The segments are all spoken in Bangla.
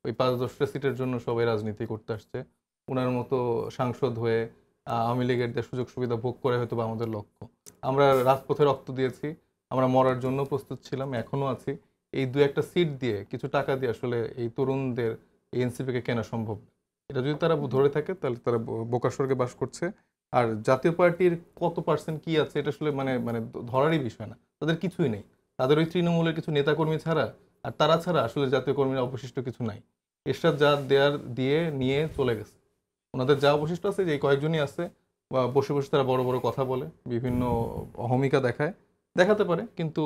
ওই ৫-১০টা সিটের জন্য সবাই রাজনীতি করতে আসছে। উনার মতো সাংসদ হয়ে আওয়ামী লীগের যে সুযোগ সুবিধা ভোগ করে হয়তোবা আমাদের লক্ষ্য। আমরা রাজপথে রক্ত দিয়েছি। আমরা মরার জন্য প্রস্তুত ছিলাম, এখনো আছি। এই ২-১টা সিট দিয়ে কিছু টাকা দিয়ে আসলে এই তরুণদের এই এনসিপিকে কেনা সম্ভব না। এটা যদি তারা ধরে থাকে তাহলে তারা বোকার স্বর্গে বাস করছে। আর জাতীয় পার্টির কত পার্সেন্ট কি আছে এটা আসলে মানে মানে ধরারই বিষয় না। তাদের কিছুই নেই। তাদের ওই তৃণমূলের কিছু নেতাকর্মী ছাড়া আর তারা ছাড়া আসলে জাতীয় কর্মীরা অবশিষ্ট কিছু নাই। এরশাদ যা দেয়ার দিয়ে নিয়ে চলে গেছে। ওনাদের যা অবশিষ্ট আছে যে কয়েকজনই আছে, বসে বসে তারা বড় বড় কথা বলে, বিভিন্ন অহমিকা দেখায়, দেখাতে পারে, কিন্তু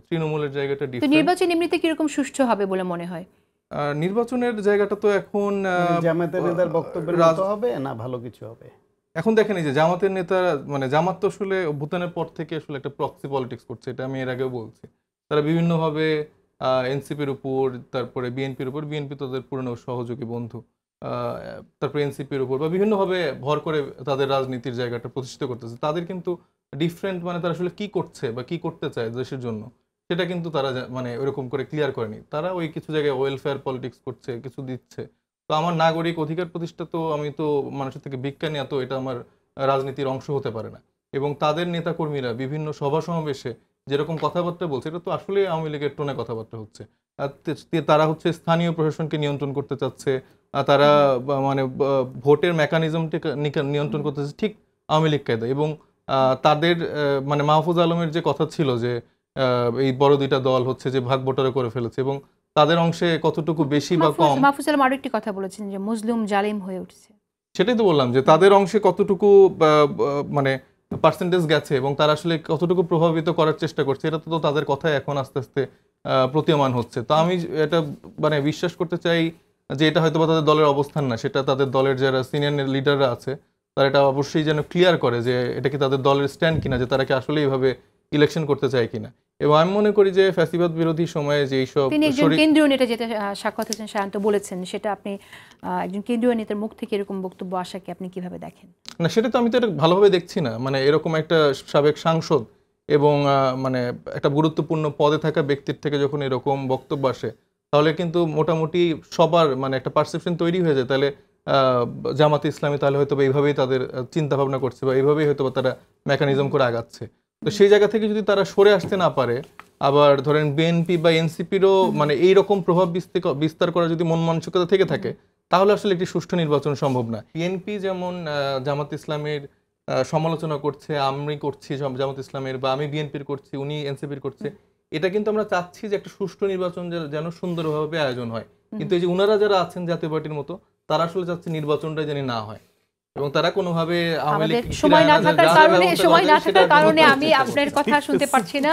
তৃণমূলের জায়গাটা তো ডিফারেন্ট। নির্বাচন এমনিতে কিরকম সুষ্ঠু হবে বলে মনে হয়? নির্বাচনের জায়গাটা তো এখন জামায়াতের নেতার বক্তব্যের মতো হবে না ভালো কিছু হবে? এখন দেখেন এই যে জামাতের নেতারা, মানে জামাত তো আসলে অভ্যুত্থানের পর থেকে আসলে একটা প্রক্সি পলিটিক্স করছে, এটা আমি এর আগেও বলছি। তারা বিভিন্নভাবে এনসিপির উপর, তারপরে বিএনপির উপর, বিএনপি তাদের পুরনো সহযোগী বন্ধু, তারপরে এনসিপির উপর বা বিভিন্নভাবে ভর করে তাদের রাজনীতির জায়গাটা প্রতিষ্ঠিত করতেছে। তাদের কিন্তু ডিফারেন্ট, মানে তারা আসলে কি করছে বা কি করতে চায় দেশের জন্য সেটা কিন্তু তারা মানে ওইরকম করে ক্লিয়ার করেনি। তারা ওই কিছু জায়গায় ওয়েলফেয়ার পলিটিক্স করছে, কিছু দিচ্ছে। তো আমার নাগরিক অধিকার প্রতিষ্ঠা, তো আমি তো মানুষের থেকে ভিক্ষা নেওয়া, তো এটা আমার রাজনীতির অংশ হতে পারে না। এবং তাদের নেতাকর্মীরা বিভিন্ন সভা সমাবেশে যেরকম কথাবার্তা বলছে, এটা তো আসলে আওয়ামী লীগের টোনে কথাবার্তা হচ্ছে। তারা হচ্ছে স্থানীয় প্রশাসনকে নিয়ন্ত্রণ করতে চাচ্ছে, তারা মানে ভোটের মেকানিজমটিকে নিয়ন্ত্রণ করতে চাচ্ছে ঠিক আওয়ামী লীগ কায়দা। এবং তাদের মানে মাহফুজ আলমের যে কথা ছিল যে এই বড় দুইটা দল হচ্ছে যে ভাগ বটারা করে ফেলেছে, এবং তাদের অংশে কতটুকু বেশি বা কম। মাহফুজ আলম আরো একটি কথা বলেছেন যে মুসলিম জালিম হয়ে উঠছে। সেটাই তো বললাম যে তাদের অংশে কতটুকু মানে পার্সেন্টেজ গেছে এবং তারা আসলে কতটুকু প্রভাবিত করার চেষ্টা করছে, এটা তো তাদের কথাই এখন আস্তে আস্তে প্রতীয়মান হচ্ছে। তো আমি এটা মানে বিশ্বাস করতে চাই যে এটা হয়তো বা তাদের দলের অবস্থান না, সেটা তাদের দলের যারা সিনিয়র লিডাররা আছে তারা এটা অবশ্যই যেন ক্লিয়ার করে যে এটা কি তাদের দলের স্ট্যান্ড কিনা, যে তারা কি আসলে এইভাবে ইলেকশন করতে চায় কিনা। এবং আমি মনে করি যে ফ্যাসিবাদ বিরোধী সময়ে যে এইসব তিনি একজন কেন্দ্রীয় নেতা, যেটা সাক্ষাৎ হোসেন সায়ন্ত বলেছেন, সেটা আপনি একজন কেন্দ্রীয় নেতার মুখ থেকে এরকম বক্তব্য আসাকে আপনি কিভাবে দেখেন? না, সেটা তো আমি তো এটা ভালোভাবে দেখছি না। মানে এরকম একটা সাবেক সাংসদ এবং মানে একটা গুরুত্বপূর্ণ পদে থাকা ব্যক্তির থেকে যখন এরকম বক্তব্য আসে, তাহলে কিন্তু মোটামুটি সবার মানে একটা পারসেপশন তৈরি হয়ে যায়। তাহলে জামাতে ইসলামী তাহলে হয়তো এইভাবেই তাদের চিন্তা ভাবনা করছে বা এইভাবেই হয়তো তারা মেকানিজম করে আগাচ্ছে। তো সেই জায়গা থেকে যদি তারা সরে আসতে না পারে, আবার ধরেন বিএনপি বা এনসিপিরও মানে এইরকম প্রভাব বিস্তার করা যদি মন মানসিকতা থেকে থাকে, তাহলে আসলে একটি সুষ্ঠু নির্বাচন সম্ভব না। বিএনপি যেমন জামাত ইসলামের সমালোচনা করছে, আমি করছি জামাত ইসলামের, বা আমি বিএনপির করছি, উনি এনসিপির করছে, এটা কিন্তু আমরা চাচ্ছি যে একটা সুষ্ঠু নির্বাচন যেন সুন্দরভাবে আয়োজন হয়। কিন্তু এই যে উনারা যারা আছেন জাতীয় পার্টির মতো, তারা আসলে চাচ্ছে নির্বাচনটা যেন না হয় এবং তারা কোনোভাবে সময় না থাকার কারণে আমি আপনার কথা শুনতে পারছি না।